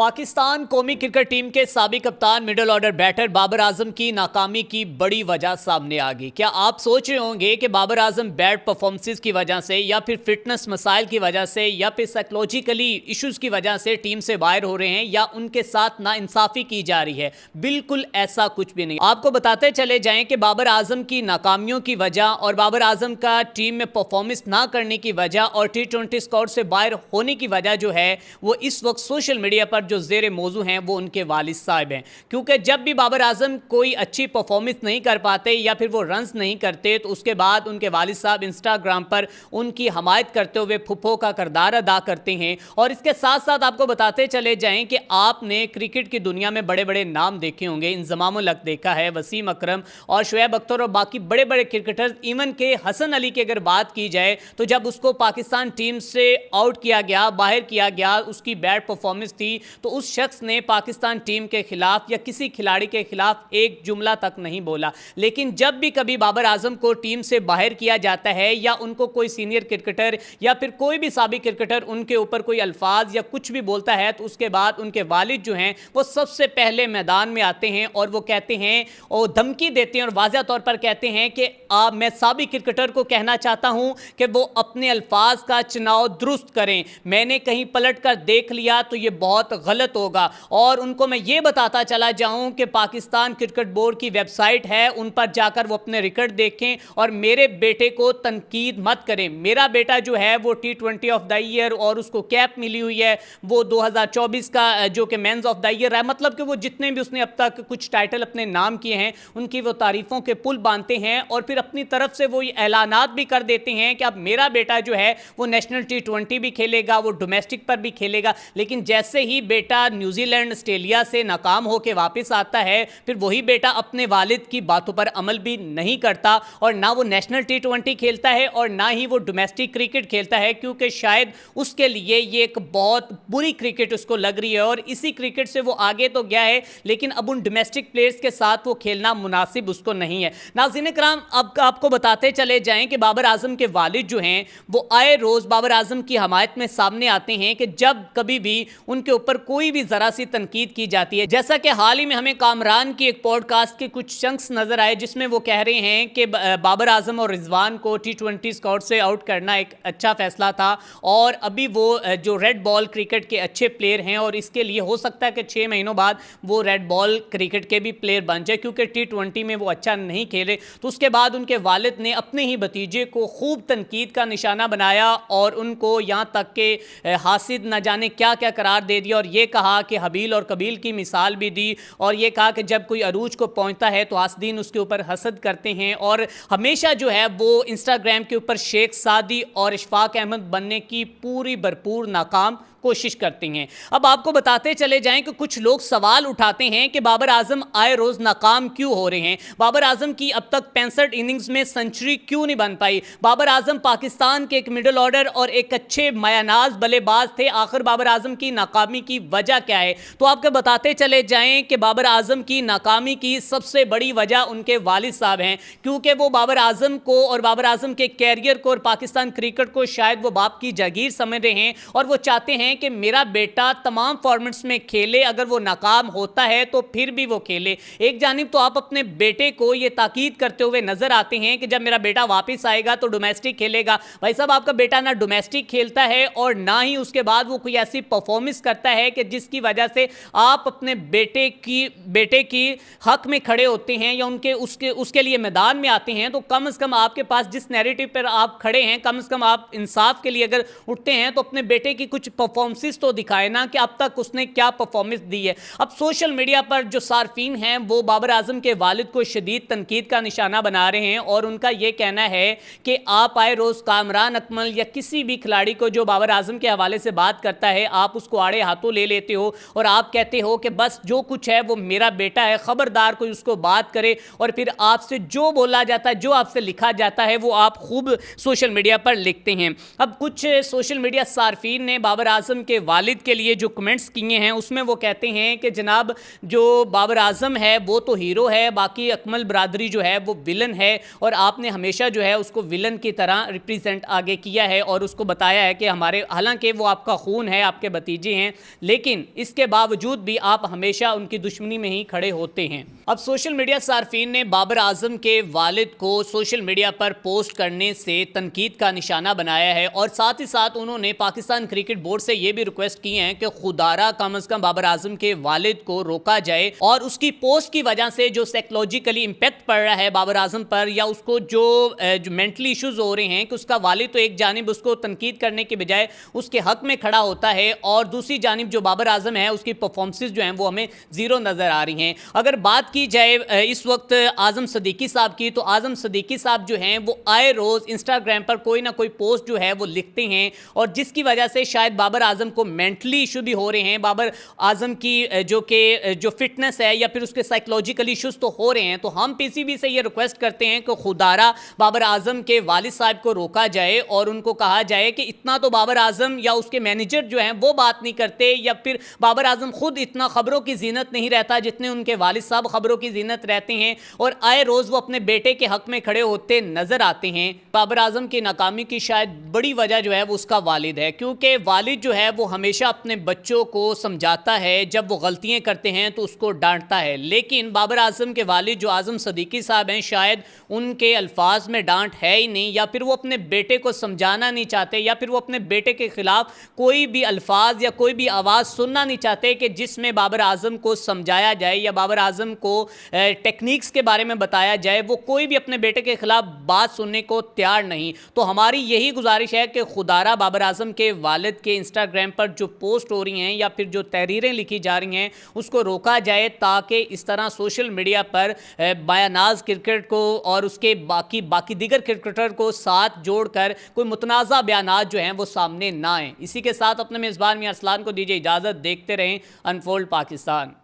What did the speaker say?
पाकिस्तान कौमी cricket team के साबिक कप्तान middle order batter Babar Azam की नाकामी की बड़ी वजह सामने आ गई। क्या आप सोच रहे होंगे कि बाबर आजम बैड परफॉर्मेंसेस की वजह से या फिर फिटनेस मसाइल की वजह से या फिर साइकोलॉजिकली इश्यूज की वजह से टीम से बाहर हो रहे हैं या उनके साथ नाइंसाफी की जा रही है? बिल्कुल ऐसा कुछ भी नहीं। आपको बताते चले जाएं कि बाबर आजम की नाकामियों की वजह और बाबर आजम का टीम में परफॉर्मेंस ना करने की वजह और T20 स्क्वाड से बाहर होने की वजह जो है वो इस वक्त सोशल मीडिया पर जो ज़ेरे मौजू हैं वो उनके वालिद साहब हैं। क्योंकि जब भी बाबर आजम कोई अच्छी परफॉर्मेंस नहीं कर पाते या फिर वो रन्स नहीं करते तो उसके बाद उनके वालिद साहब इंस्टाग्राम पर उनकी हमायत करते हुए फुफ्फो का किरदार अदा करते हैं। और इसके साथ साथ आपको बताते चले जाएं कि आपने क्रिकेट की दुनिया में बड़े बड़े नाम देखे होंगे। इंजमाम उल हक देखा है, वसीम अकरम और शुएब अख्तर और बाकी बड़े बड़े क्रिकेटर्स, इवन के हसन अली की अगर बात की जाए तो जब उसको पाकिस्तान टीम से आउट किया गया, बाहर किया गया, उसकी बैड परफॉर्मेंस थी तो उस शख्स ने पाकिस्तान टीम के खिलाफ या किसी खिलाड़ी के खिलाफ एक जुमला तक नहीं बोला। लेकिन जब भी कभी बाबर आजम को टीम से बाहर किया जाता है या उनको कोई सीनियर क्रिकेटर या फिर कोई भी साबिक क्रिकेटर उनके ऊपर कोई अल्फाज या कुछ भी बोलता है तो उसके बाद उनके वालिद जो हैं वो सबसे पहले मैदान में आते हैं और वो कहते हैं और धमकी देते हैं और वाज़ह तौर पर कहते हैं कि मैं साबिक क्रिकेटर को कहना चाहता हूं कि वो अपने अल्फाज का चुनाव दुरुस्त करें। मैंने कहीं पलट कर देख लिया तो ये बहुत गलत होगा। और उनको मैं ये बताता चला जाऊं कि पाकिस्तान क्रिकेट बोर्ड की वेबसाइट है, उन पर जाकर वो अपने रिकॉर्ड देखें और मेरे बेटे को तनकीद मत करें। मेरा बेटा जो है वो T20 ऑफ द ईयर और उसको कैप मिली हुई है, वो 2024 का जो कि मेंस ऑफ द ईयर है। मतलब कि वो जितने भी उसने अब तक कुछ टाइटल अपने नाम किए हैं उनकी वो तारीफों के पुल बांधते हैं और फिर अपनी तरफ से वो ऐलानात भी कर देते हैं कि अब मेरा बेटा जो है वो नेशनल T20 भी खेलेगा, वो डोमेस्टिक पर भी खेलेगा। लेकिन जैसे ही बेटा न्यूजीलैंड ऑस्ट्रेलिया से नाकाम होकर वापस आता है फिर वही बेटा अपने वालिद की बातों पर अमल भी नहीं करता और ना वो नेशनल T20 खेलता है और ना ही वो डोमेस्टिक क्रिकेट खेलता है, क्योंकि शायद उसके लिए ये एक बहुत बुरी क्रिकेट उसको लग रही है और इसी क्रिकेट से वो आगे तो गया है लेकिन अब उन डोमेस्टिक प्लेयर्स के साथ वो खेलना मुनासिब उसको नहीं है। नाज़रीन कराम, अब आपको बताते चले जाएं कि बाबर आजम के वालिद जो हैं वो आए रोज़ बाबर आजम की हमायत में सामने आते हैं कि जब कभी भी उनके ऊपर कोई भी ज़रा सी तनकीद की जाती है। जैसा कि हाल ही में हमें कामरान की एक पॉडकास्ट के कुछ चंक्स नज़र आए जिसमें वो कह रहे हैं कि बाबर आजम और रिजवान को T20 स्क्वाड से आउट करना एक अच्छा फैसला था और अभी वो जो रेड बॉल क्रिकेट के अच्छे प्लेयर हैं और इसके लिए हो सकता है कि 6 महीनों बाद वो रेड बॉल क्रिकेट के भी प्लेयर बन जाए, क्योंकि T20 में वो अच्छा नहीं खेले। तो उसके बाद उनके वालिद ने अपने ही भतीजे को खूब तनकीद का निशाना बनाया और उनको यहाँ तक के हासिद न जाने क्या क्या करार दे दिया और ये कहा कि हबील और कबील की मिसाल भी दी और ये कहा कि जब कोई अरूज को पहुंचता है तो हासदीन उसके ऊपर हसद करते हैं और हमेशा जो है वो इंस्टाग्राम के ऊपर शेख सादी और इशफाक अहमद बनने की पूरी भरपूर नाकाम कोशिश करती हैं। अब आपको बताते चले जाएं कि कुछ लोग सवाल उठाते हैं कि बाबर आजम आए रोज नाकाम क्यों हो रहे हैं, बाबर आजम की अब तक 65 इनिंग्स में सेंचुरी क्यों नहीं बन पाई। बाबर आजम पाकिस्तान के एक मिडिल ऑर्डर और एक अच्छे मायानाज बल्लेबाज थे, आखिर बाबर आजम की नाकामी की वजह क्या है? तो आपको बताते चले जाएं कि बाबर आजम की नाकामी की सबसे बड़ी वजह उनके वालिद साहब हैं, क्योंकि वो बाबर आजम को और बाबर आजम के कैरियर को और पाकिस्तान क्रिकेट को शायद वो बाप की जागीर समझ रहे हैं और वो चाहते हैं कि मेरा बेटा तमाम फॉर्मेट्स में खेले, अगर वो नाकाम होता है तो फिर भी वो खेले। एक जानिब तो आप अपने बेटे को ये ताकीद करते हुए नजर आते हैं कि जब मेरा बेटा वापस आएगा तो डोमेस्टिक खेलेगा। भाई साहब, आपका बेटा ना डोमेस्टिक खेलता है और ना ही उसके बाद वो कोई ऐसी परफॉर्मेंस करता है कि जिसकी वजह से आप अपने बेटे की हक में खड़े होते हैं या उसके लिए मैदान में आते हैं। तो कम से कम आपके पास जिस नैरेटिव पर आप खड़े हैं, कम से कम आप इंसाफ के लिए अगर उठते हैं तो अपने बेटे की कुछ परफॉर्मेंस तो दिखाए ना कि अब तक उसने क्या परफॉर्मेंस दी है। अब सोशल मीडिया पर जो सार्फिन हैं वो बाबर आजम के वालिद को शदीद तनकीद का निशाना बना रहे हैं और उनका यह कहना है कि आप आए रोज कामरान अकमल या किसी भी खिलाड़ी को जो बाबर आजम के हवाले से बात करता है आप उसको आड़े हाथों ले लेते हो और आप कहते हो कि बस जो कुछ है वो मेरा बेटा है, खबरदार कोई उसको बात करे। और फिर आपसे जो बोला जाता है, जो आपसे लिखा जाता है वो आप खूब सोशल मीडिया पर लिखते हैं। अब कुछ सोशल मीडिया सार्फिन ने बाबर आजम आजम के वालिद के लिए जो कमेंट्स किए हैं उसमें वो कहते हैं कि जनाब जो बाबर आजम है वो तो हीरो है, बाकी अकमल बरादरी जो है वो विलन है, और आपने हमेशा जो है उसको विलन की तरह रिप्रेजेंट आगे किया है और उसको बताया है कि हमारे, हालांकि वो आपका खून है, आपके भतीजे हैं, लेकिन इसके बावजूद भी आप हमेशा उनकी दुश्मनी में ही खड़े होते हैं। अब सोशल मीडिया सार्फिन ने बाबर आजम के वालिद को सोशल मीडिया पर पोस्ट करने से तनकीद का निशाना बनाया है और साथ ही साथ उन्होंने पाकिस्तान क्रिकेट बोर्ड से यह भी रिक्वेस्ट की है कि खुदारा कम अज़ कम बाबर आजम के वालिद को रोका जाए और उसकी पोस्ट की वजह से जो साइकोलॉजिकली इम्पैक्ट पड़ रहा है बाबर आजम पर, या उसको जो मेंटली इश्यूज हो रहे हैं कि उसका वालिद तो एक जानिब उसको तनकीद करने के बजाय उसके हक में खड़ा होता है और दूसरी जानिब जो बाबर आजम है उसकी परफॉर्मेंसेस जो हैं वो हमें ज़ीरो नज़र आ रही हैं। अगर बात की जाए इस वक्त आज़म सदीकी साहब की, तो आज़म सदीकी साहब जो हैं वो आए रोज़ इंस्टाग्राम पर कोई ना कोई पोस्ट जो है वो लिखते हैं और जिसकी वजह से शायद बाबर आजम को मेंटली इशू भी हो रहे हैं। बाबर आजम की जो फिटनेस है या फिर उसके साइकोलॉजिकल इश्यूज तो हो रहे हैं। तो हम पीसीबी से ये रिक्वेस्ट करते हैं कि खुदारा बाबर आजम के वालिद साहब को रोका जाए और उनको कहा जाए कि इतना तो बाबर आजम या उसके मैनेजर जो हैं वो बात नहीं करते, या फिर बाबर आजम खुद इतना खबरों की जीनत नहीं रहता जितने उनके वालिद साहब खबरों की जीनत रहते हैं और आए रोज वो अपने बेटे के हक में खड़े होते नजर आते हैं। बाबर आजम की नाकामी की शायद बड़ी वजह जो है वो उसका वालिद है, क्योंकि वालिद जो है वो हमेशा अपने बच्चों को समझाता है, जब वो गलतियां करते हैं तो उसको डांटता है, लेकिन बाबर आजम के वालिद जो आजम सदीकी साहब हैं शायद उनके अल्फाज में डांट है ही नहीं, या फिर वो अपने बेटे को समझाना नहीं चाहते, या फिर वो अपने बेटे के खिलाफ कोई भी अल्फाज या कोई भी आवाज़ सुनना नहीं चाहते कि जिसमें बाबर आजम को समझाया जाए या बाबर आजम को टेक्निक्स के बारे में बताया जाए। वो कोई भी अपने बेटे के खिलाफ बात सुनने को तैयार नहीं। तो हमारी यही गुजारिश है कि खुदारा बाबर आजम के वालिद के इंस्टाग्राम पर जो पोस्ट हो रही हैं या फिर जो तहरीरें लिखी जा रही हैं उसको रोका जाए, ताकि इस तरह सोशल मीडिया पर बायानाज क्रिकेट को और उसके बाकी दीगर क्रिकेटर को साथ जोड़कर कोई मुतनाज़ा बयानात जो हैं वो सामने ना आए। इसी के साथ अपने मेज़बान मियां अरसलान को दीजिए इजाज़त। देखते रहें अनफोल्ड पाकिस्तान।